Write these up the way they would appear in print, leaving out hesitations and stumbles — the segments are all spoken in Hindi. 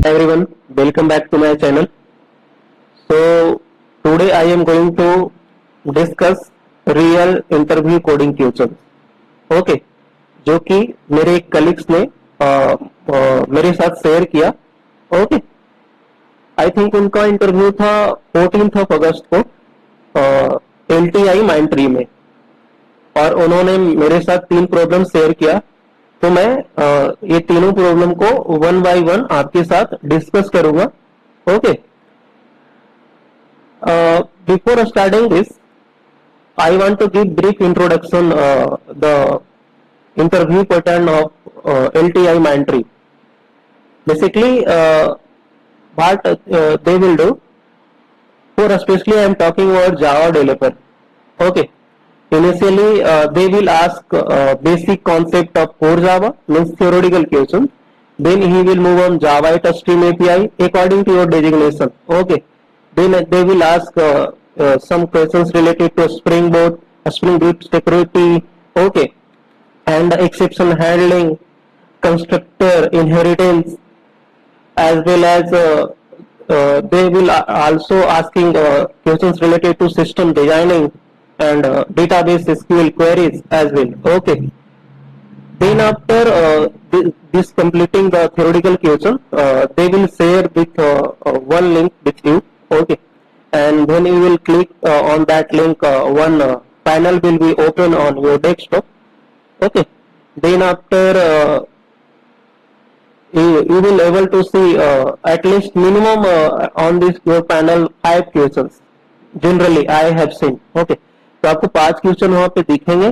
Everyone, welcome back to my channel. So today I am going to discuss real interview coding questions. Okay, जो कि मेरे एक कलीग्स ने मेरे साथ शेयर किया. ओके, आई थिंक उनका इंटरव्यू था 14 अगस्त को LTI माइंट्री में, और उन्होंने मेरे साथ 3 प्रॉब्लम शेयर किया. तो मैं ये तीनों प्रॉब्लम को वन बाय वन आपके साथ डिस्कस करूंगा. Okay, before starting this I want to give brief introduction the interview pattern of LTI Mindtree. Basically what they will do, for especially I am talking about Java developer. Okay, initially they will ask basic concept of core Java, means theoretical question. Then he will move on Java Stream API according to your designation. Okay, then they will ask some questions related to Spring Boot, Spring Boot security. Okay, and exception handling, constructor inheritance, as well as they will also asking questions related to system designing and database SQL queries as well. Okay, then after this completing the theoretical question, they will share with one link with you. Okay, and when you will click on that link, one panel will be open on your desktop. Okay, then after you will able to see at least minimum on this your panel 5 questions generally I have seen. Okay, तो आपको 5 क्वेश्चन वहां पे दिखेंगे,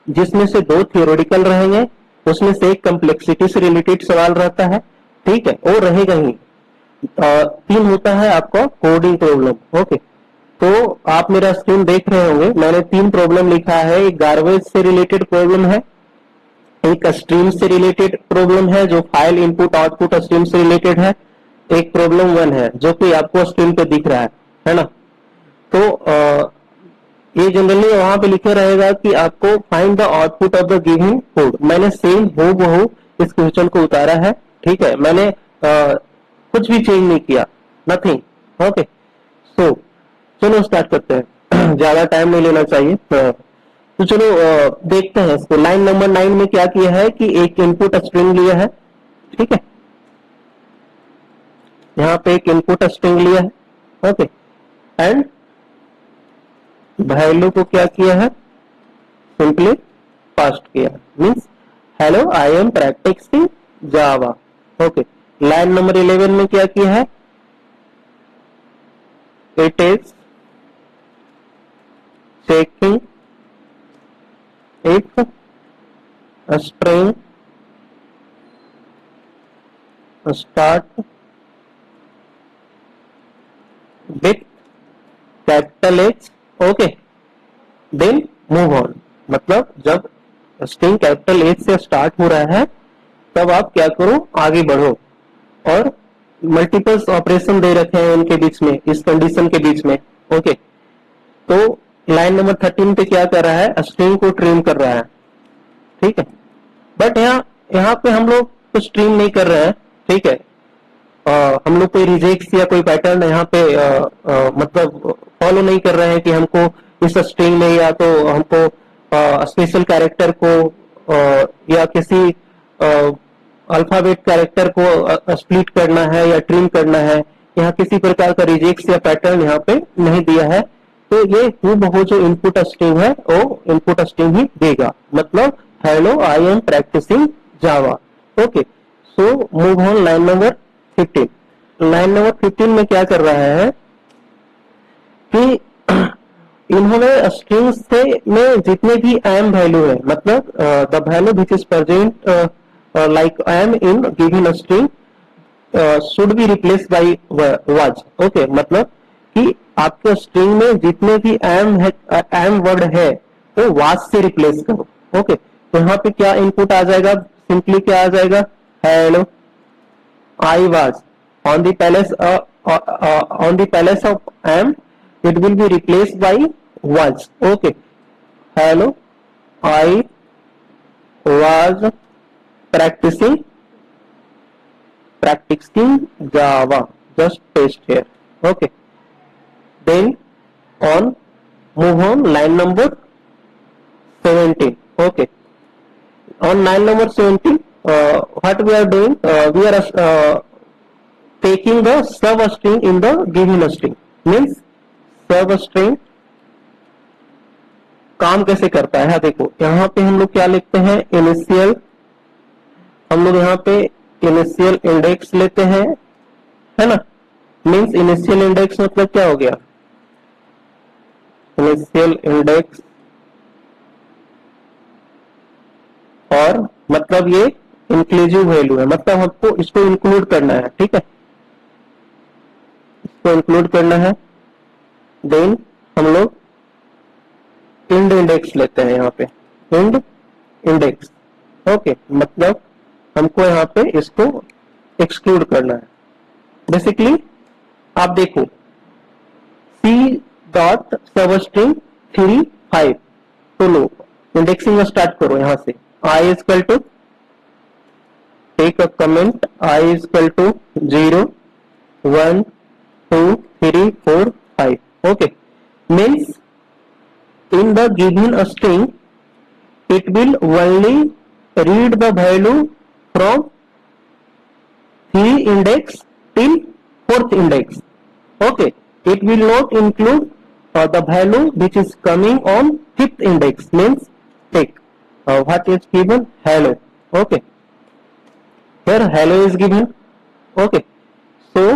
जिसमें से 2 थियोरेटिकल रहेंगे, उसमें से एक कम्प्लेक्सिटी से रिलेटेड सवाल रहता है. ठीक है, और रहेगा ही 3 होता है आपका कोडिंग प्रॉब्लम. ओके, तो आप मेरा स्क्रीन देख रहे होंगे, मैंने 3 प्रॉब्लम लिखा है. एक गार्बेज से रिलेटेड प्रॉब्लम है, एक स्ट्रीम से रिलेटेड प्रॉब्लम है जो फाइल इनपुट आउटपुट स्ट्रीम से रिलेटेड है, एक प्रॉब्लम 1 है जो कि आपको स्क्रीन पे दिख रहा है ना. तो ये जनरली वहां पे लिखे रहेगा कि आपको find the output of the given code. मैंने सेम हूबहू इस क्वेश्चन को उतारा है. ठीक है, मैंने कुछ भी चेंज नहीं किया, नथिंग. ओके, सो चलो स्टार्ट करते हैं, ज्यादा टाइम नहीं लेना चाहिए. तो चलो देखते हैं इसको. लाइन नंबर 9 में क्या किया है कि एक इनपुट स्ट्रिंग लिया है. ठीक है, यहाँ पे एक इनपुट स्ट्रिंग लिया है. ओके, एंड वैल्यू को क्या किया है, सिंपली पास किया, means hello I am practicing Java. Okay, line number 11 में क्या किया है, it is checking if a string start with capital H, okay, then move on. मतलब जब स्ट्रिंग कैपिटल H से स्टार्ट हो रहा है तब आप क्या करो, आगे बढ़ो. और मल्टीपल्स ऑपरेशन दे रखे हैं उनके बीच में, इस कंडीशन के बीच में. ओके, तो लाइन नंबर 13 पे क्या कर रहा है, स्ट्रिंग को ट्रिम कर रहा है. ठीक है, बट यहाँ पे हम लोग कुछ ट्रिम नहीं कर रहे हैं. ठीक है, हम लोग कोई रिजेक्ट या कोई पैटर्न यहाँ पे मतलब फॉलो नहीं कर रहे हैं कि हमको इस स्ट्रिंग में या तो हमको स्पेशल कैरेक्टर को या किसी अल्फाबेट कैरेक्टर को स्प्लिट करना है या ट्रिम करना है. यहाँ किसी प्रकार का रिजेक्ट या पैटर्न यहाँ पे नहीं दिया है. तो ये हूबहू जो इनपुट स्ट्रिंग है वो इनपुट स्ट्रिंग ही देगा, मतलब hello I am practicing Java. Okay, so move on line number 15. Line number 15 में क्या कर रहा है कि इन्होंने स्ट्रिंग से में जितने भी एम वैल्यू है, मतलब the value which is present like m in given string should be replace by was. Okay, मतलब कि आपके स्ट्रिंग में जितने भी एम वर्ड है वो वाज से रिप्लेस करो. ओके, तो यहाँ पे क्या इनपुट आ जाएगा, सिंपली क्या आ जाएगा, hello I was on the palace of m, it will be replaced by was. Okay, hello I was practicing practicing Java, just paste here. Okay, then on move on line number 17. Okay, on line number 17, what we are doing, we are taking the substring in the given string. Means substring काम कैसे करता है, देखो यहाँ पे हम लोग क्या लिखते हैं, इनिशियल, हम लोग यहाँ पे इनिशियल इंडेक्स लेते हैं, है ना. मीन्स इनिशियल इंडेक्स मतलब क्या हो गया, इनिशियल इंडेक्स, और मतलब ये इंक्लूसिव वैल्यू है, मतलब हमको इसको इंक्लूड करना है. ठीक है, इसको इंक्लूड करना है. देन हम लोग इंड इंडेक्स लेते हैं, यहाँ पे इंड इंडेक्स. ओके, मतलब हमको यहाँ पे इसको एक्सक्लूड करना है. बेसिकली आप देखो सी डॉट सबस्ट्रिंग 3 5, तो लो इंडेक्सिंग में स्टार्ट करो. यहाँ से I is equal to, take a comment, I is equal to 0 1 2 3 4 5. Okay, means in the given string it will only read the value from 3 index till 4th index. Okay, it will not include the value which is coming on 5th index. Means take what is given, hello. Okay, here hello is given. Okay, so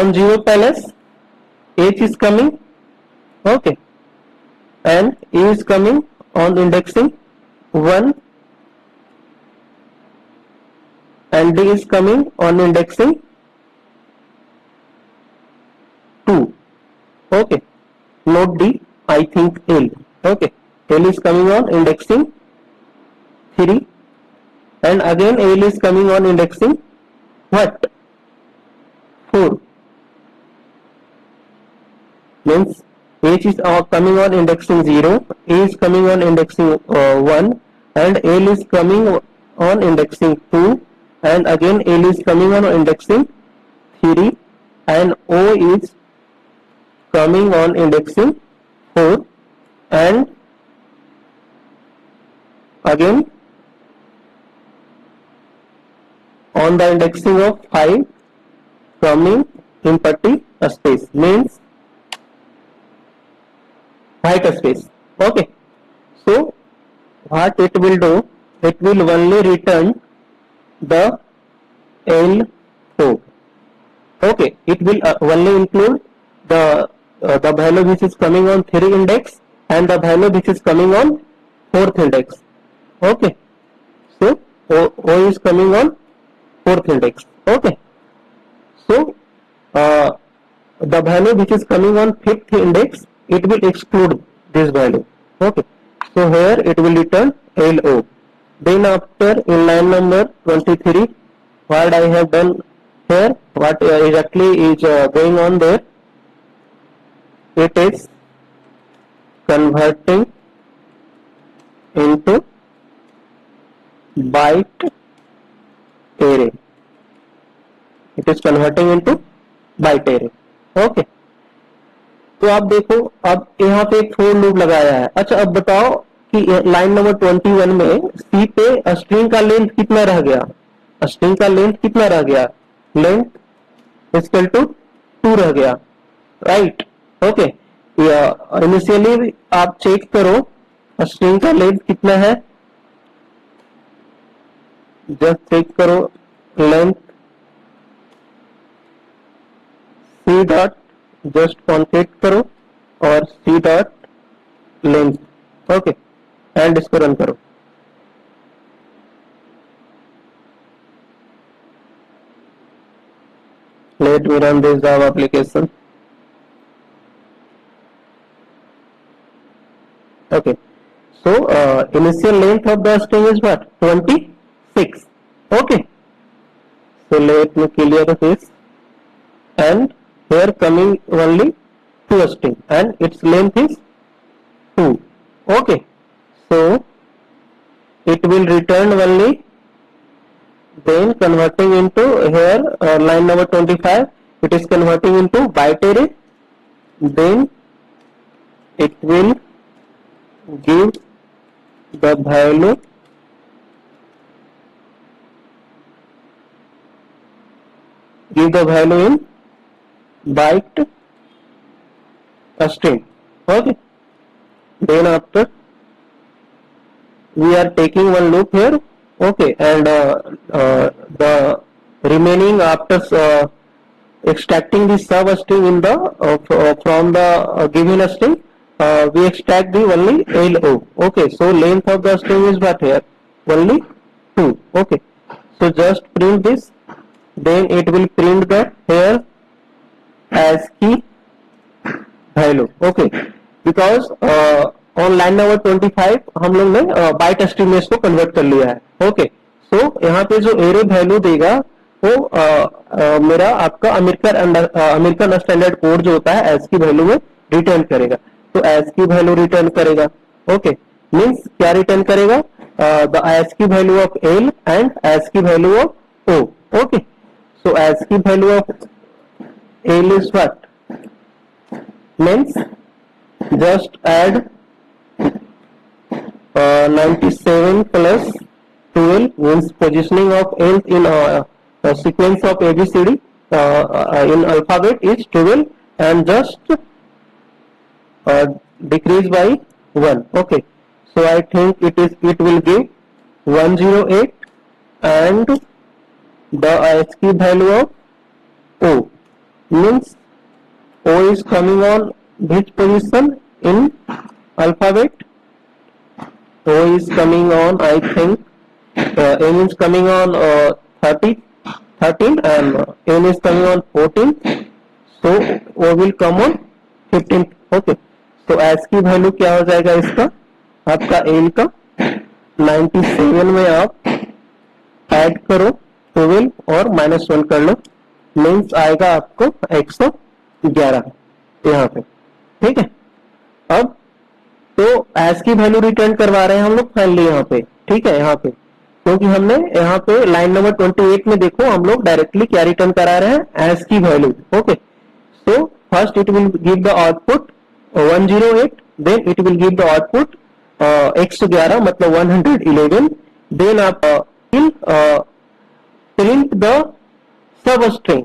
on 0 palace h is coming. Okay, and E is coming on indexing 1 and D is coming on indexing 2. Okay, not D, I think L. Okay, L is coming on indexing 3 and again L is coming on indexing what, 4. Means H is coming on indexing 0, A is coming on indexing 1 and L is coming on indexing 2 and again L is coming on indexing 3 and O is coming on indexing 4 and again on the indexing of 5 coming empty space, means white space. Okay, so what it will do, it will only return the L4. Okay, it will only include the value which is coming on 3 index and the value which is coming on 4th index. Okay, so O is coming on 4th index. Okay, so the value which is coming on 5th index, it will exclude this value. Okay, so here it will return LO. Then after in line number 23, what I have done here, what exactly is going on there, it is converting into byte array. It is converting into byte array. Okay, तो आप देखो अब यहाँ पे एक फोर लूप लगाया है. अच्छा, अब बताओ कि लाइन नंबर 21 में सी पे स्ट्रिंग का लेंथ कितना रह गया, स्ट्रिंग का लेंथ कितना रह गया, लेंथ इक्वल टू 2 रह गया. राइट. ओके, इनिशियली आप चेक करो स्ट्रिंग का लेंथ कितना है, जस्ट चेक करो length c dot, just concat करो और c dot length. Okay, and इसको रन करो. Let me run this Java application. Okay, so initial length of the string is what, 26. Okay, so let me clear this, and here coming only 2 string and its length is 2. Okay, so it will return only then converting into here line number 25, it is converting into byte array, then it will give the value in byte string. Okay, then after we are taking one loop here. Okay, and the remaining after extracting the substring in the from the given string, we extract the only LO. Okay, so length of the string is what here? Only 2. Okay, so just print this, then it will print the here ASCII value. Okay, because on line number 25 हम लोग ने बाइट स्ट्रिंग में इसको कन्वर्ट कर लिया है. ओके, सो यहाँ पे जो एरे वैल्यू देगा वो मेरा आपका अमेरिकन स्टैंडर्ड कोड जो होता है एस की वैल्यू में रिटर्न करेगा. तो एस की वैल्यू रिटर्न करेगा. ओके, मीन्स क्या रिटर्न करेगा? द एस की value of L and S की value of O. Okay, so S की value of L is what? Means just add 97 plus 12 means positioning of nth in a sequence of ABCD in alphabet is 12 and just decrease by 1. Okay, so I think it will give 108 and the ASCII value of O means O is coming on which position in alphabet? O is coming on, I think N is coming on 13 and N is coming on 14, so O will come on 15. Okay, so ASCII value क्या हो जाएगा इसका? आपका N का 97 में आप ऐड करो 12 और -1 कर लो, मीन्स आएगा आपको 111 यहाँ पे. ठीक है, अब तो एस की वैल्यू रिटर्न करवा रहे हैं हम लोग फाइनली यहाँ पे. ठीक है, यहाँ पे क्योंकि हमने यहाँ पे लाइन नंबर 28 में देखो हम लोग डायरेक्टली क्या रिटर्न करा रहे हैं? एस की वैल्यू. Okay, so first it will give the output 108, then it will give the output 111 मतलब 111, देन आप will print the sub string.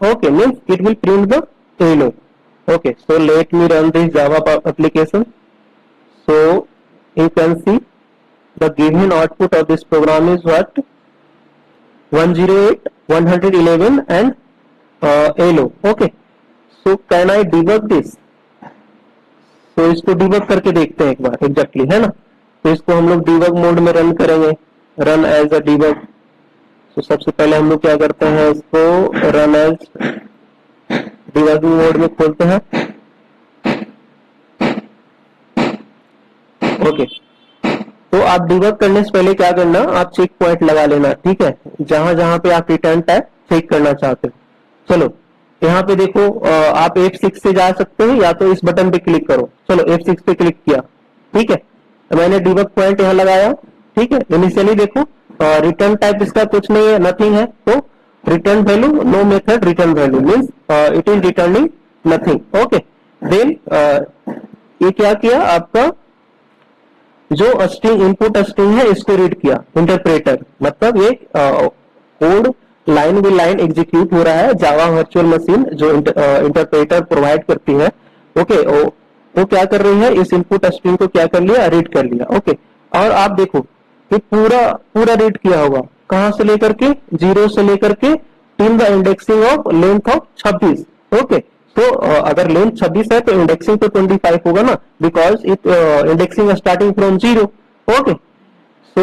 Okay, means it will print the ello. Okay, so let me run this Java application. So you can see the given output of this program is what? 108, 111 and LO. Okay, so can I debug this? So इसको debug करके देखते हैं एक बार exactly, है ना? तो इसको हम लोग debug मोड में रन करेंगे, run as a debug. So सबसे पहले हम लोग क्या करते हैं, इसको run as डिबगिंग मोड में खोलते हैं. ओके, तो आप डिबग करने से पहले क्या करना, आप चेक पॉइंट लगा लेना. ठीक है, जहां जहां पे आप रिटर्न टाइप चेक करना चाहते हो. चलो यहाँ पे देखो, आप F6 से जा सकते हो या तो इस बटन पे क्लिक करो. चलो F6 पे क्लिक किया. ठीक है, मैंने डिबग पॉइंट यहाँ लगाया. ठीक है, इनिशियली देखो रिटर्न टाइप इसका कुछ नहीं है, नथिंग है. तो return value, no method return value means it is returning nothing. Okay, then ये क्या किया, आपका जो स्ट्रिंग इनपुट स्ट्रिंग है इसको रीड किया. इंटरप्रेटर मतलब ये code line by line execute हो रहा है. जावा वर्चुअल मशीन जो इंटरप्रेटर प्रोवाइड करती है. ओके, वो क्या कर रही है, इस इनपुट स्ट्रिंग को क्या कर लिया, रीड कर लिया. ओके, और आप देखो कि पूरा रीड किया होगा. कहां से लेकर के? 0 से लेकर के till the indexing of length of 26. Okay, तो अगर लेंथ 26 है तो इंडेक्सिंग तो 25 होगा ना, because it indexing starting from 0. Okay, so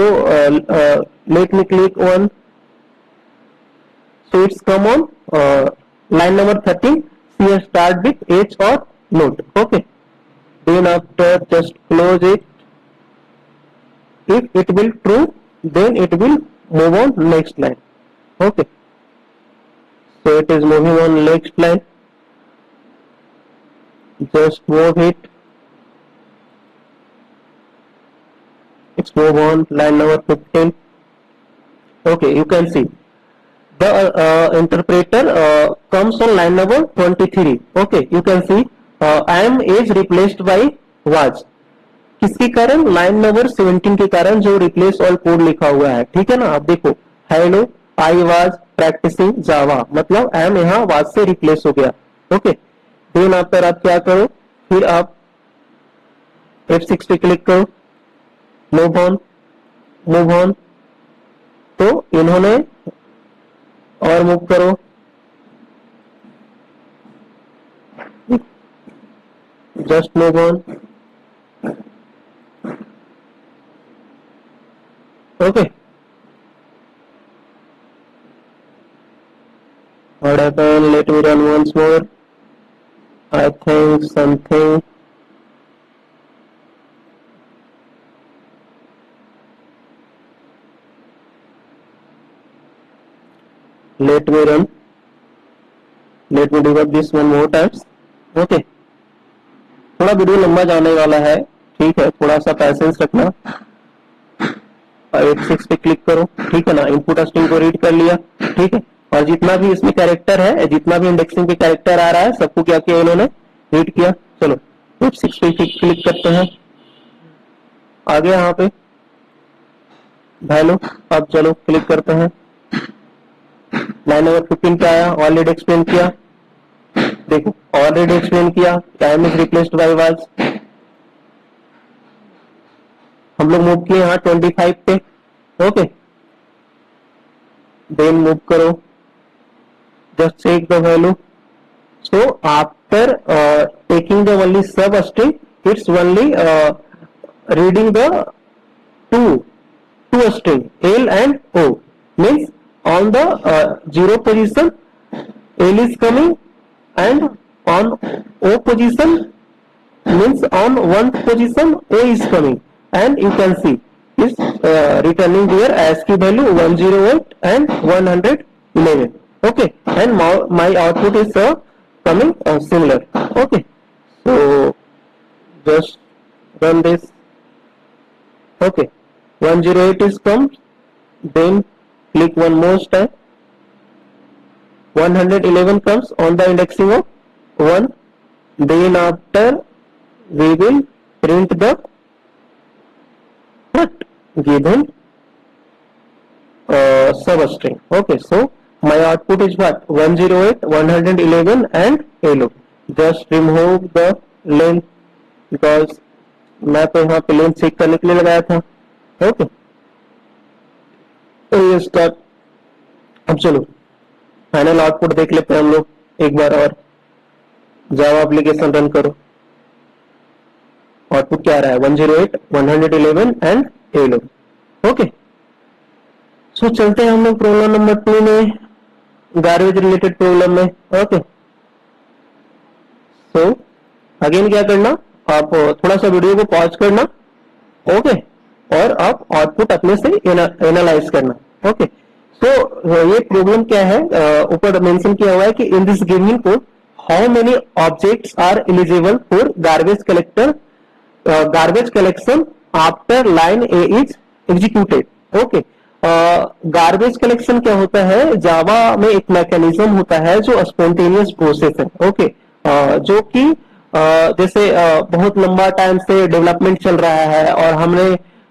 let me click on. So it's come on line number 13. See start with H और note. Okay, then after just close it. if it will true, then it will move on next line. Okay, so it is moving on next line. Just move it. It's move on line number 15. Okay, you can see the interpreter comes on line number 23. Okay, you can see am is replaced by was. किसके कारण? लाइन नंबर 17 के कारण, जो रिप्लेस ऑल कोड लिखा हुआ है, ठीक है ना। आप देखो, हेलो आई वाज प्रैक्टिसिंग जावा, मतलब एम यहाँ वाज से रिप्लेस हो गया। ओके, देन आफ्टर आप क्या करो, फिर आप F6 पे क्लिक करो, मूव ऑन, मूव ऑन। तो इन्होंने और मूव करो, just move on. Okay, what happened? Let me run once more. I think something. Let me run. Let me debug this one more times. Okay. थोड़ा वीडियो लंबा जाने वाला है, ठीक है, थोड़ा सा पैसेंस रखना। F6 पे क्लिक करो, ठीक है ना। इनपुट स्ट्रिंग को रीड कर लिया, ठीक है। और जितना भी इसमें कैरेक्टर है, जितना भी इंडेक्सिंग पे कैरेक्टर आ रहा है, सबको क्या किया इन्होंने? रीड किया। चलो F6 पे क्लिक करते हैं, आगे यहाँ पे वैल्यू। अब चलो क्लिक करते हैं, लाइन नंबर 15 पे आया, ऑलरेडी एक्सप्लेन किया। देखो, ऑलरेडी एक्सप्लेन किया, time is replaced by was. हम लोग मूव किए यहाँ 25 पे। ओके, देन मूव करो, just check the value. So after taking the only sub string, it's only reading the two string L and O, means on the zero position L is coming, and on O position, means on one position O is coming, and you can see is returning here ASCII value 108 and 111. Okay, and my output is coming similar. Okay, so just run this. Okay, 108 is comes, then click one more time, 111 comes on the indexing of 1, then after we will print the what given substring. Okay, so my output is what? 108, 111 and hello. Just remove the length, because मैं तो यहाँ पे लेंथ चेक करने के लिए लगाया था। ओके, तो ये स्टार्ट। अब चलो फाइनल आउटपुट देख लेते हैं हम लोग एक बार और। जावा एप्लीकेशन रन करो, आउटपुट क्या आ रहा है? 108, 111 एंड हेलो। ओके, सो चलते हैं हम लोग प्रॉब्लम नंबर 2 में, गार्बेज रिलेटेड प्रॉब्लम में। ओके, सो अगेन क्या करना, आप थोड़ा सा वीडियो को पॉज करना, ओके, और आप आउटपुट अपने से एनालाइज करना। ओके, सो ये प्रॉब्लम क्या है, ऊपर मेंशन किया हुआ है कि in this given code how many objects are eligible for garbage collector, garbage collection after line A is executed. Okay, garbage collection क्या होता है, जावा में एक मैकेनिज्म होता है जो स्पॉन्टेनियस प्रोसेस है। ओके, जो कि जैसे बहुत लंबा टाइम से डेवलपमेंट चल रहा है और हमने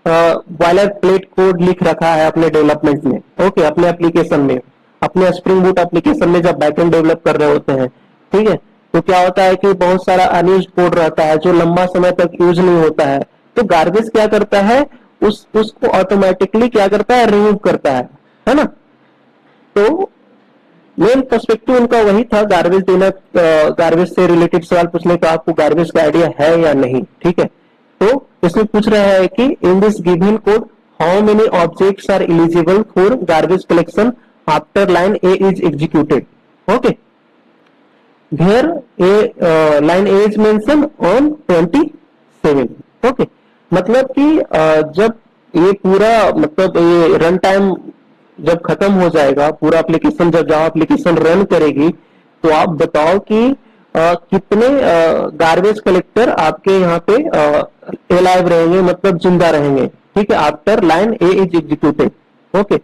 बॉयलर प्लेट कोड लिख रखा है अपने डेवलपमेंट में। ओके, अपने एप्लीकेशन में, अपने स्प्रिंग बूट एप्लीकेशन में जब बैकएंड डेवलप कर रहे होते हैं, ठीक है, तो क्या होता है कि बहुत सारा अनयूज कोड रहता है जो लंबा समय तक यूज नहीं होता है। तो गार्बेज क्या करता है, उसको ऑटोमेटिकली क्या करता है, रिमूव करता है ना। तो मेन पर्सपेक्टिव उनका वही था, गार्बेज देना, गार्बेज से रिलेटेड सवाल पूछने का, आपको गार्बेज का आइडिया है या नहीं, ठीक है। तो इसमें पूछ रहा है कि in this given code how many objects are eligible for garbage collection after line A is executed. Okay, here line A is mentioned on 27. Okay, मतलब कि जब ये पूरा, मतलब ये रन टाइम जब खत्म हो जाएगा, पूरा एप्लीकेशन जब जावा एप्लीकेशन रन करेगी, तो आप बताओ कि कितने गार्बेज कलेक्टर आपके यहाँ पे एलाइव रहेंगे, मतलब जिंदा रहेंगे, ठीक है, after line A is executed. Okay,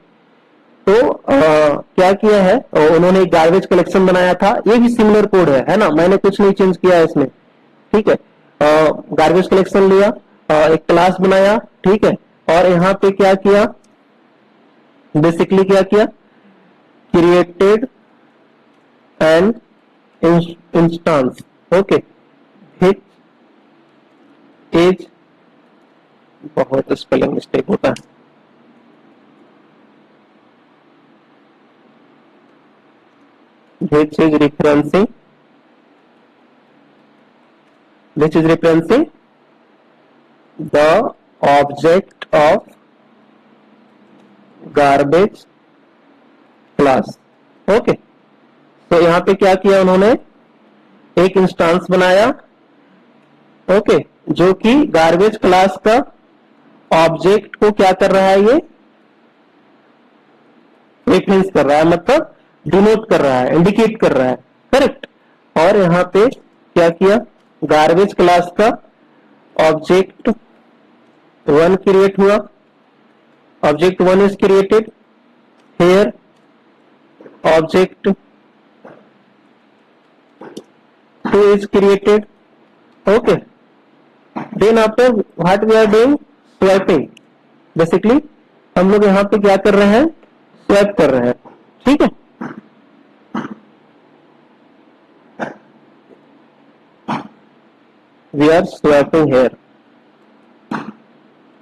तो क्या किया है, उन्होंने एक गार्बेज कलेक्शन बनाया था, ये भी सिमिलर कोड है ना, मैंने कुछ नहीं चेंज किया है इसमें, ठीक है। गार्बेज कलेक्शन लिया, एक क्लास बनाया, ठीक है, और यहाँ पे क्या किया, बेसिकली क्या किया, created an instance, okay, which is, बहुत स्पेलिंग मिस्टेक होता है, which is referencing the object of garbage class, okay. तो यहां पे क्या किया उन्होंने, एक इंस्टांस बनाया, ओके, जो कि गार्बेज क्लास का ऑब्जेक्ट को क्या कर रहा है, ये रेफरेंस कर रहा है, मतलब डिनोट कर रहा है, इंडिकेट कर रहा है, करेक्ट। और यहां पे क्या किया, गार्बेज क्लास का ऑब्जेक्ट 1 क्रिएट हुआ, object 1 is created, here object 2 is created, okay, then after what we are doing, swiping, basically हम लोग यहाँ पे क्या कर रहे हैं, स्वैप कर रहे हैं, ठीक है। we are swapping here,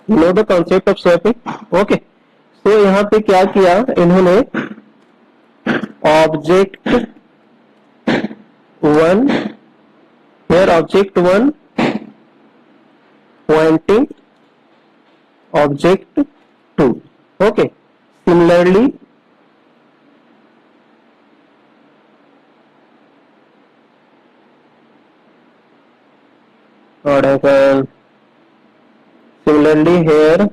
you know the concept of swapping, okay। तो यहाँ पे क्या किया इन्होंने, object 1, here object 1 pointing object 2, okay, similarly here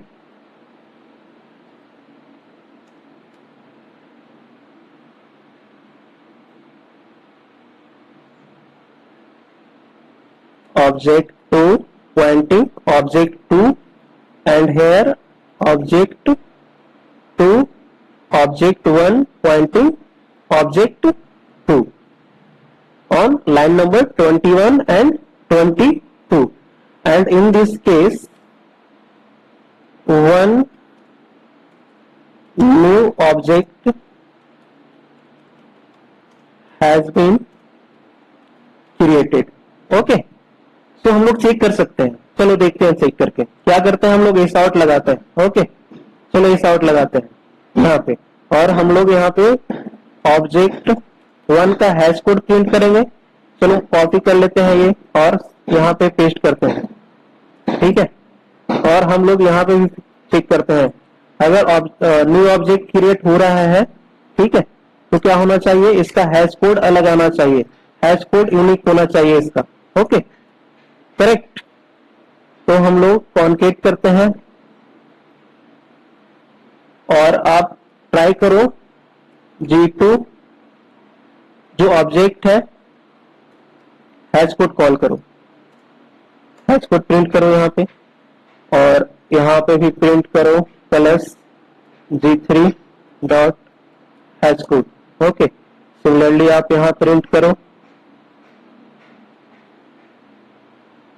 object 2 pointing object 2, and here object 2 object 1 pointing object 2 on line number 21 and 22, and in this case one new object has been created, okay। तो हम लोग चेक कर सकते हैं, चलो देखते हैं चेक करके, क्या करते हैं हम लोग, एस आउट लगाते हैं, ओके, चलो एस आउट लगाते हैं यहाँ पे, और हम लोग यहाँ पे ऑब्जेक्ट 1 का हैश कोड प्रिंट करेंगे, चलो कॉपी कर लेते हैं ये और यहाँ पे पेस्ट करते हैं, ठीक है। और हम लोग यहाँ पे भी चेक करते हैं, अगर न्यू ऑब्जेक्ट क्रिएट हो रहा है, ठीक है, तो क्या होना चाहिए, इसका हैश कोड अलग आना चाहिए, हैश कोड यूनिक होना चाहिए इसका, ओके, करेक्ट। तो हम लोग कॉन्केट करते हैं, और आप ट्राई करो G2 जो ऑब्जेक्ट है, हैश कोड कॉल करो, हैश कोड प्रिंट करो यहाँ पे, और यहाँ पे भी प्रिंट करो plus G3 dot hash code, okay. Similarly आप यहाँ प्रिंट करो,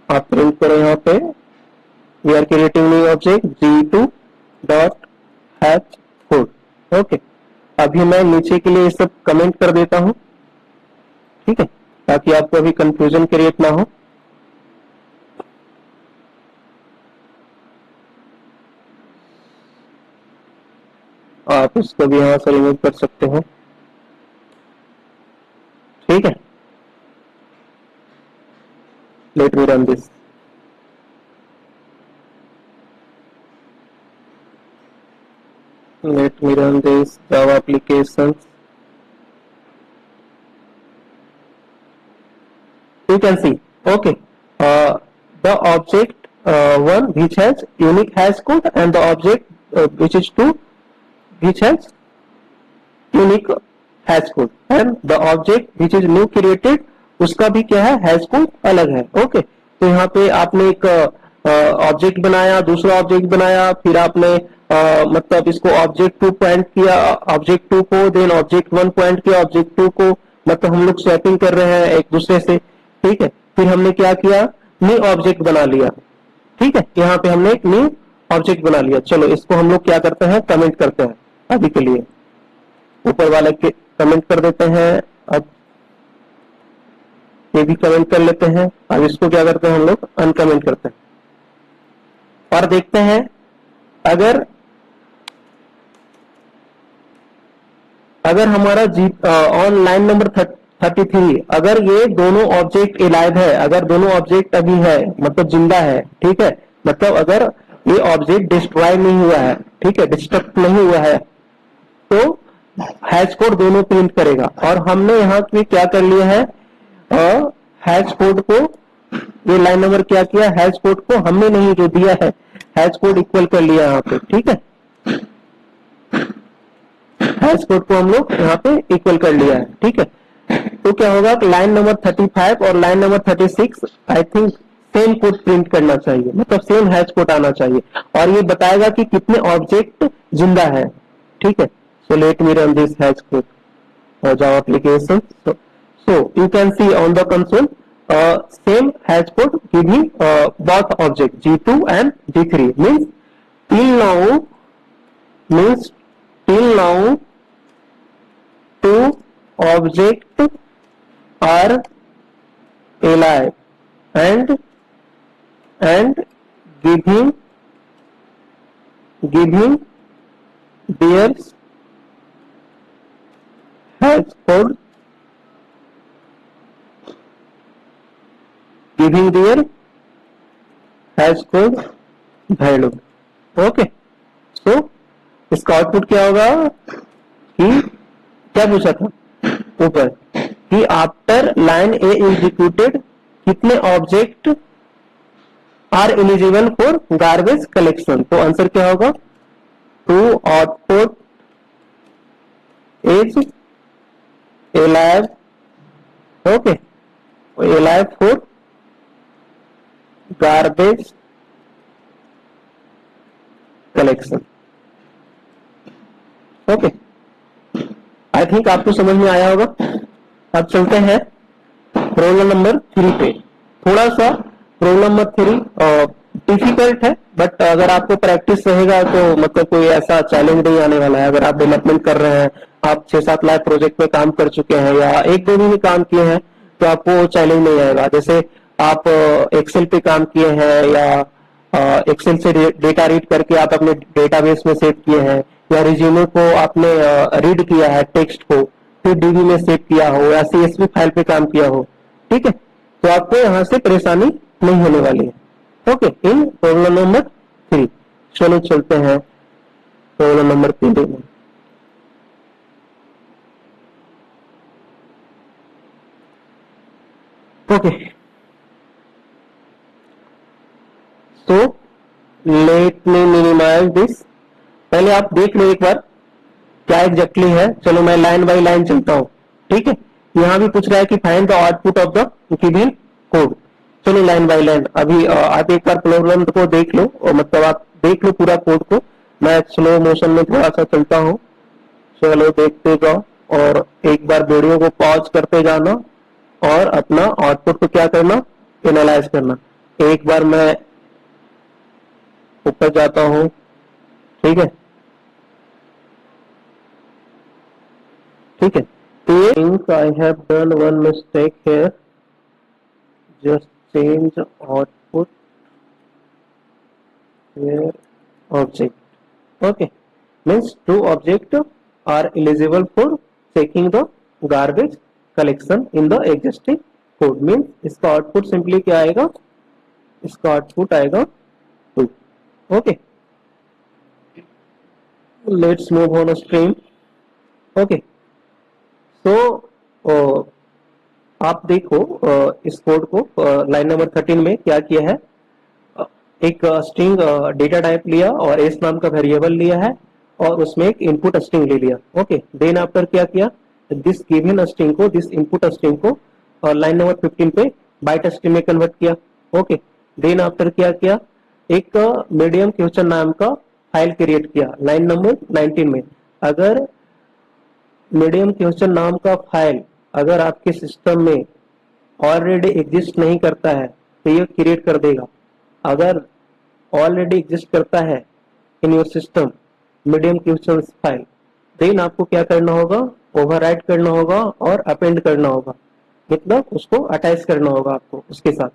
आप प्रिंट करो यहाँ पे, we are creating new object G2 dot hash code, okay. अभी मैं नीचे के लिए ये सब कमेंट कर देता हूं, ठीक है, ताकि आपको अभी कंफ्यूजन क्रिएट ना हो। आप इसको भी यहां से रिमूव कर सकते हो, ठीक है। Late me run this, let me run this Java applications. You can see, okay, the object 1 which has unique hash code, and the object which is 2 which has unique hash code, and the object which is new created उसका भी क्या है, हैश कोड अलग है, ओके। तो यहाँ पे आपने एक ऑब्जेक्ट बनाया, दूसरा ऑब्जेक्ट बनाया, फिर आपने मतलब इसको ऑब्जेक्ट टू पॉइंट किया, ऑब्जेक्ट टू को, देन ऑब्जेक्ट वन पॉइंट किया ऑब्जेक्ट टू को, मतलब हम लोग स्वैपिंग कर रहे हैं एक दूसरे से, ठीक है। फिर हमने क्या किया, न्यू ऑब्जेक्ट बना लिया, ठीक है। यहाँ पे हमने एक न्यू ऑब्जेक्ट बना लिया। चलो इसको हम लोग क्या करते हैं, कमेंट करते हैं अभी के लिए, ऊपर वाले के कमेंट कर देते हैं। अब ये भी कमेंट कर लेते हैं। अब इसको क्या करते हैं हम लोग, अनकमेंट करते हैं और देखते हैं अगर हमारा ऑन लाइन नंबर 33 अगर ये दोनों ऑब्जेक्ट एलाइव है, अगर दोनों ऑब्जेक्ट अभी है मतलब जिंदा है, ठीक है, मतलब अगर ये ऑब्जेक्ट डिस्ट्रॉय नहीं हुआ है, ठीक है, डिस्ट्रक्ट नहीं हुआ है, तो हैश कोड दोनों प्रिंट करेगा। और हमने यहाँ पे क्या कर लिया है, हैश कोड को, ये लाइन नंबर क्या किया, हैश कोड को हमने नहीं जो दिया है, हैश कोड इक्वल कर लिया यहाँ पे, ठीक है। हैश कोड को हम लोग यहाँ पे इक्वल कर लिया है, ठीक है। तो क्या होगा, लाइन नंबर 35 और line number 36 I think same code print करना चाहिए, मतलब सेम हैश कोड आना चाहिए, और ये बताएगा कि कितने ऑब्जेक्ट जिंदा है, ठीक है। सो let me run this hash code Java application. So you can see on the console same hash code giving both object G2 and G3 means till now two objects are alive and giving their hash code, giving their hash code value. Okay, so इसका आउटपुट क्या होगा कि क्या पूछा था ऊपर कि आफ्टर लाइन ए एग्जीक्यूटेड कितने object are eligible for garbage collection. तो आंसर क्या होगा, two output is alive, okay, alive for garbage collection, okay। I think आपको समझ में आया होगा। अब चलते हैं प्रॉब्लम नंबर 3 पे। थोड़ा सा प्रॉब्लम नंबर 3 डिफिकल्ट है, बट अगर आपको प्रैक्टिस रहेगा तो मतलब कोई ऐसा चैलेंज नहीं आने वाला है। अगर आप डेवलपमेंट कर रहे हैं, आप 6-7 लाइव प्रोजेक्ट में काम कर चुके हैं या एक दो दिन में काम किए हैं, तो आपको चैलेंज नहीं आएगा। जैसे आप एक्सेल पे काम किए हैं या एक्सेल से डेटा रीड करके आप अपने डेटाबेस में सेव किए हैं, या रिज्यूमे को आपने रीड किया है टेक्स्ट को फिर डीबी में सेव किया हो, या सीएसवी फाइल पे काम किया हो, ठीक है, तो आपको यहाँ से परेशानी नहीं होने वाली है। ओके, इन प्रॉब्लम नंबर 3 चलो चलते हैं प्रॉब्लम नंबर 3 में। Okay, so let me minimize this. पहले आप देख लो एक बार क्या एग्जैक्टली है। चलो मैं लाइन बाय लाइन चलता हूं, ठीक है। यहां भी पूछ रहा है कि find the output of the given code. चलो लाइन बाय लाइन अभी आप एक बार प्रॉब्लम को देख लो, और मतलब आप देख लो पूरा कोड को। मैं स्लो मोशन में थोड़ा सा चलता हूं, चलो देखते जाओ, और एक बार वीडियो को पॉज करते जाना और अपना आउटपुट को क्या करना, एनालाइज करना। एक बार मैं ऊपर जाता हूं, ठीक है, ठीक है। think I have done one mistake here, just change output here object, okay, means two object are eligible for checking the garbage collection in the existing code, means इसका आउटपुट सिंपली क्या आएगा, इसका आउटपुट आएगा 2, okay। let's move on a stream, okay। तो आप देखो इस कोड को लाइन नंबर 13 में क्या किया है, एक स्ट्रिंग डेटा टाइप लिया और एस नाम का वेरिएबल लिया है, और उसमें एक इनपुट स्ट्रिंग ले लिया, ओके। देन आफ्टर क्या किया, दिस गिवन स्ट्रिंग को, दिस इनपुट स्ट्रिंग को लाइन नंबर 15 पे बाइट स्ट्रिंग में कन्वर्ट किया, ओके। देन आफ्टर क्या किया, एक मीडियम क्वेश्चन नाम का फाइल क्रिएट किया लाइन नंबर 19 में, अगर मीडियम क्वेश्चन नाम का फाइल अगर आपके सिस्टम में ऑलरेडी एग्जिस्ट नहीं करता है तो ये क्रिएट कर देगा। अगर ऑलरेडी एग्जिस्ट करता है in your system medium question file, then आपको क्या करना होगा, ओवरराइट करना होगा और अपेंड करना होगा, मतलब उसको अटैच करना होगा आपको उसके साथ।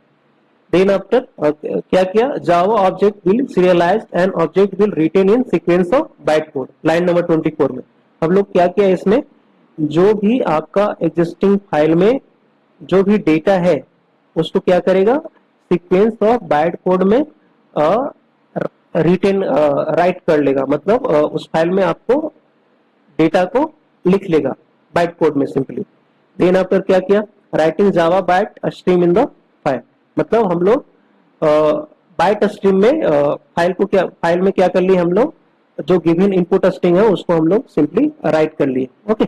देन आफ्टर क्या किया, Java object will serialize and object will retain in sequence of byte code, line number 24 में हम लोग क्या किया, इसमें जो भी आपका एग्जिस्टिंग फाइल में जो भी डेटा है उसको क्या करेगा, सीक्वेंस ऑफ बाइट कोड में रिटेन राइट कर लेगा, मतलब उस फाइल में आपको डेटा को लिख लेगा बाइट कोड में सिंपली। देन आफ्टर क्या किया, writing Java byte stream in the file, मतलब हम लोग बाइट स्ट्रीम में फाइल में क्या कर लिए हम लोग, जो गिवन इनपुट स्ट्रिंग है उसको हम लोग सिंपली राइट कर लिए। ओके,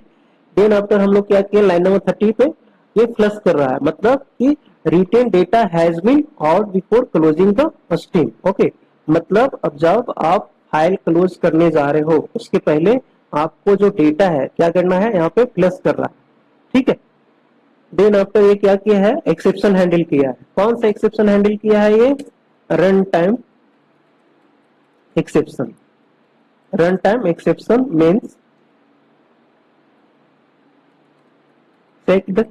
देन आफ्टर हम लोग क्या किया, लाइन नंबर 30 पे ये फ्लश कर रहा है, मतलब कि retain data has been out before closing the stream. Okay, मतलब अब जब आप फाइल क्लोज करने जा रहे हो उसके पहले आपको जो डेटा है क्या करना है, यहाँ पे फ्लश कर रहा है, ठीक है। देन आफ्टर ये क्या किया है, एक्सेप्शन हैंडल किया है। कौन सा एक्सेप्शन हैंडल किया है, ये run time exception. Run time exception means checked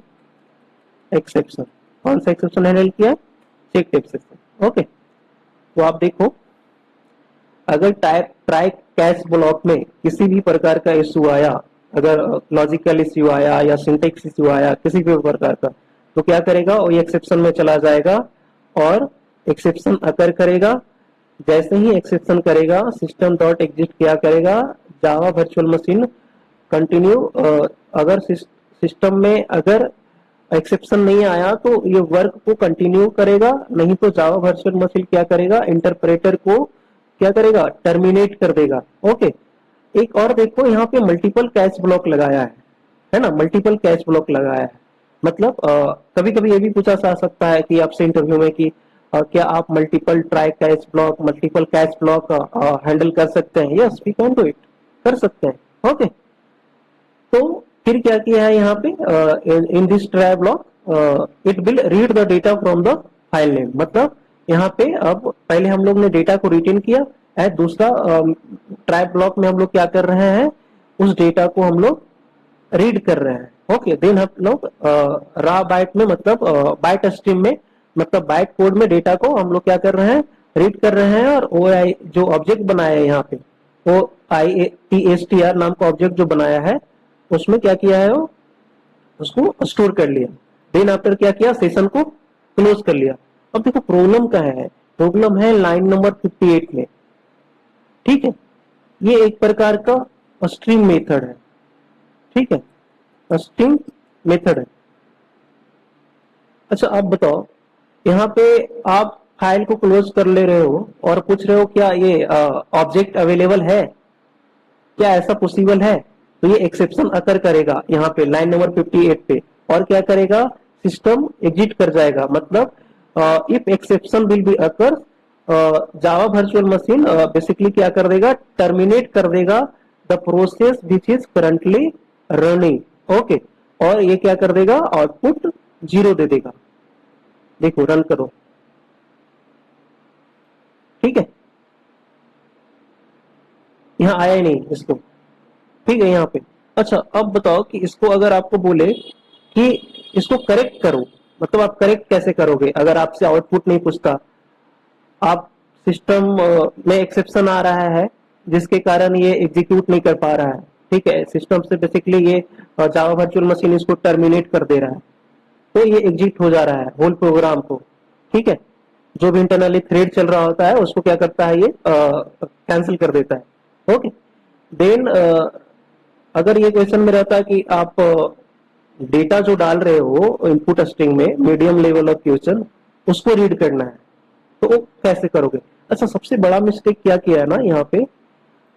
exception. कौन सा एक्सेप्शन हैंडल किया, चेक्ड एक्सेप्शन। ओके, तो आप देखो अगर ट्राई कैच ब्लॉक में किसी भी प्रकार का इश्यू आया, अगर लॉजिकल इश्यू आया या सिंटेक्स इश्यू आया किसी भी प्रकार का, तो क्या करेगा, वो एक्सेप्शन में चला जाएगा और एक्सेप्शन अकर करेगा। जैसे ही एक्सेप्शन करेगा सिस्टम डॉट एग्जिट क्या करेगा, जावा वर्चुअल मशीन कंटिन्यू, अगर सिस्टम में अगर एक्सेप्शन नहीं आया तो ये वर्क को कंटिन्यू करेगा, नहीं तो जावा वर्चुअल मशीन क्या करेगा, इंटरप्रेटर को क्या करेगा, टर्मिनेट कर देगा। ओके, एक और देखो यहाँ पे मल्टीपल कैच ब्लॉक लगाया है ना, मल्टीपल कैच ब्लॉक लगाया है, मतलब कभी कभी ये भी पूछा जा सकता है कि आपसे इंटरव्यू में कि क्या आप multiple try catch block, multiple catch block handle कर सकते हैं। Yes we can do it, कर सकते हैं। ओके, तो फिर क्या किया है यहाँ पे, in this try block it will read the data from the file name, मतलब यहाँ पे अब पहले हम लोग ने डेटा को रिटेन किया है, दूसरा ट्राई ब्लॉक में हम लोग क्या कर रहे हैं, उस डेटा को हम लोग रीड कर रहे हैं। ओके, देन हम लोग रा बाइट में, मतलब बाइट स्ट्रीम में, मतलब बाइट कोड में डेटा को हम लोग क्या कर रहे हैं, रीड कर रहे हैं, और ओ आई जो ऑब्जेक्ट बनाया है यहाँ पे, O I T S T R नाम का ऑब्जेक्ट जो बनाया है उसमें क्या किया है, वो उसको स्टोर कर लिया। देन आफ्टर क्या किया, सेशन को क्लोज कर लिया। अब देखो प्रॉब्लम क्या है, प्रॉब्लम है लाइन नंबर 58 में, ठीक है। ये एक प्रकार का स्ट्रिंग मेथड है, ठीक है, स्ट्रिंग मेथड है। अच्छा आप बताओ, यहाँ पे आप फाइल को क्लोज कर ले रहे हो और पूछ रहे हो क्या ये ऑब्जेक्ट अवेलेबल है, क्या ऐसा पॉसिबल है, तो ये एक्सेप्शन अकर करेगा यहाँ पे लाइन नंबर 58 पे, और क्या करेगा, सिस्टम एग्जिट कर जाएगा, मतलब if exception will be occur Java virtual machine basically क्या कर देगा, टर्मिनेट कर देगा the process which is currently running. Okay, और ये क्या कर देगा, आउटपुट 0 दे देगा। देखो रन करो, ठीक है, यहाँ आया ही नहीं इसको, ठीक है यहाँ पे। अच्छा अब बताओ कि इसको अगर आपको बोले कि इसको करेक्ट करो, मतलब आप करेक्ट कैसे करोगे, अगर आपसे आउटपुट नहीं पूछता, आप सिस्टम में एक्सेप्शन आ रहा है जिसके कारण ये एग्जीक्यूट नहीं कर पा रहा है, ठीक है, सिस्टम से बेसिकली ये जावा वर्चुअल मशीन इसको टर्मिनेट कर दे रहा है, तो ये एग्जिट हो जा रहा है होल प्रोग्राम को, ठीक है। जो भी इंटरनली थ्रेड चल रहा होता है उसको क्या करता है, ये कैंसिल कर देता है। ओके, देन अगर ये क्वेश्चन में रहता है कि आप डेटा जो डाल रहे हो इनपुट स्ट्रिंग में मीडियम लेवल ऑफ क्वेश्चन उसको रीड करना है, तो वो कैसे करोगे। अच्छा सबसे बड़ा मिस्टेक क्या किया है ना यहाँ पे,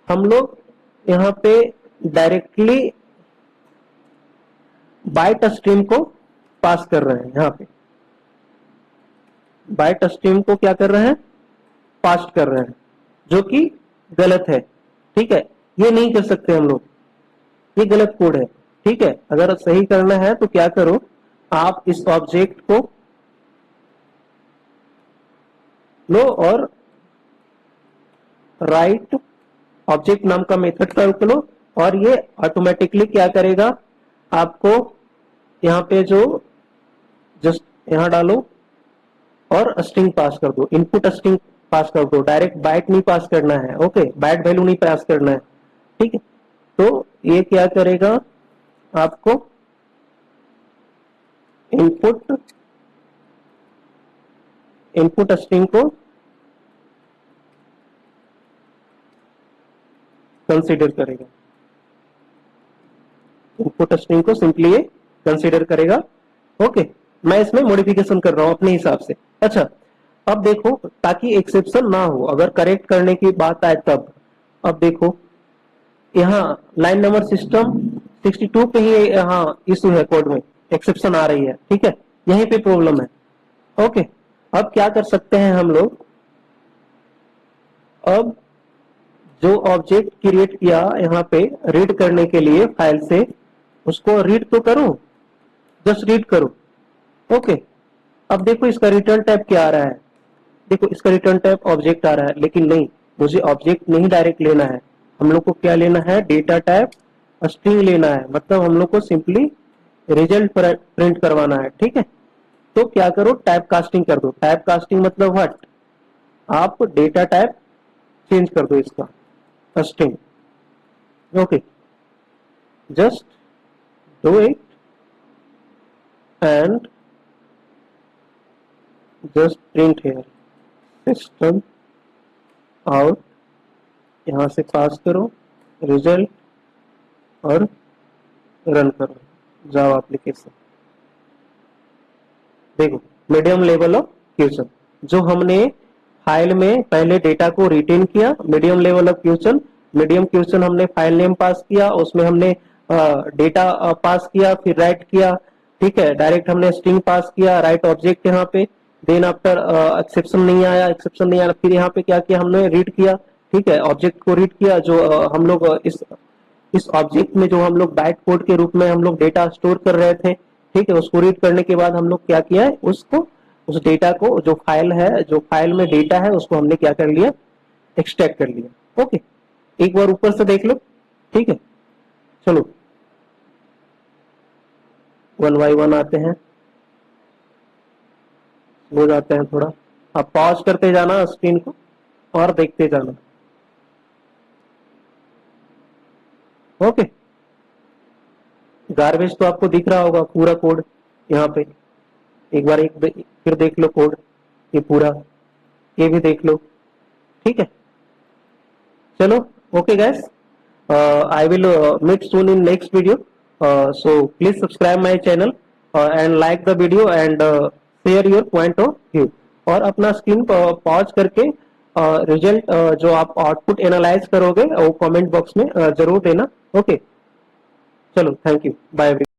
हम लोग यहाँ पे डायरेक्टली बाइट स्ट्रीम को पास कर रहे हैं, यहाँ पे बाइट स्ट्रीम को क्या कर रहे हैं, पास कर रहे हैं, जो कि गलत है, ठीक है, ये नहीं कर सकते हम लोग, ये गलत कोड है, ठीक है। अगर सही करना है तो क्या करो, आप इस ऑब्जेक्ट को लो और राइट ऑब्जेक्ट नाम का मेथड कॉल करो, और ये ऑटोमेटिकली क्या करेगा, आपको यहाँ पे जो जस्ट यहाँ डालो और स्ट्रिंग पास कर दो, इनपुट स्ट्रिंग पास कर दो, डायरेक्ट बाइट नहीं पास करना है, ओके, बाइट वैल्यू नहीं पास करना है, ठीक है। तो ये क्या करेगा, आपको इनपुट स्ट्रिंग को कंसीडर करेगा, इनपुट स्ट्रिंग को सिंपली ये कंसीडर करेगा, ओके। मैं इसमें मॉडिफिकेशन कर रहा हूं अपने हिसाब से। अच्छा, अब देखो, ताकि एक्सेप्शन ना हो अगर करेक्ट करने की बात आए तब, अब देखो यहाँ लाइन नंबर सिस्टम 62 पे ही यहाँ इशू है, कोड में एक्सेप्शन आ रही है, ठीक है, यहीं पे प्रॉब्लम है, ओके। अब क्या कर सकते हैं हम लोग, अब जो ऑब्जेक्ट क्रिएट किया यहाँ पे रीड करने के लिए फाइल से, उसको रीड तो करो, जस्ट रीड करो, ओके। अब देखो इसका रिटर्न टाइप क्या आ रहा है, देखो इसका रिटर्न टाइप ऑब्जेक्ट आ रहा है, लेकिन नहीं, मुझे ऑब्जेक्ट नहीं डायरेक्ट लेना है, हम लोग को क्या लेना है, डेटा टाइप स्ट्रिंग लेना है, मतलब हम लोग को सिंपली रिजल्ट प्रिंट करवाना है, ठीक है। तो क्या करो, टाइप कास्टिंग कर दो, टाइप कास्टिंग मतलब व्हाट, आप डेटा टाइप चेंज कर दो इसका string, okay, just do it and just print here system out, यहां से पास करो रिजल्ट और रन करो जावा एप्लीकेशन। देखो मीडियम लेवल ऑफ क्वेश्चन, जो हमने फाइल में पहले डेटा को रिटेन किया, medium level of question, medium question हमने फाइल नेम पास किया, उसमें हमने डेटा पास किया, फिर राइट किया, ठीक है, डायरेक्ट हमने स्ट्रिंग पास किया, राइट ऑब्जेक्ट यहाँ पे, देन आफ्टर एक्सेप्शन नहीं आया, फिर यहाँ पे क्या किया, हमने रीड किया, ठीक है, ऑब्जेक्ट को रीड किया, जो हम लोग इस ऑब्जेक्ट में जो हम लोग बाइट कोड के रूप में हम लोग डेटा स्टोर कर रहे थे, ठीक है, उसको रीड करने के बाद हम लोग क्या किया है, उसको उस डेटा को, जो फाइल है, जो फाइल में डेटा है, उसको हमने क्या कर लिया, एक्सट्रैक्ट कर लिया, ओके। एक बार ऊपर से देख लो, ठीक है, चलो वन बाई वन आते हैं, हो जाते हैं थोड़ा, आप पॉज करते जाना स्क्रीन को और देखते जाना, ओके। गार्बेज तो आपको दिख रहा होगा पूरा कोड यहाँ पे, एक बार फिर देख लो कोड, ये पूरा, ये भी देख लो, ठीक है, चलो, okay guys, I will meet soon in next video, so please subscribe my channel and like the video and share your point of view, और अपना स्क्रीन पॉज करके रिजल्ट जो आप आउटपुट एनालाइज करोगे वो कमेंट बॉक्स में जरूर देना, ओके। चलो, थैंक यू, बाय।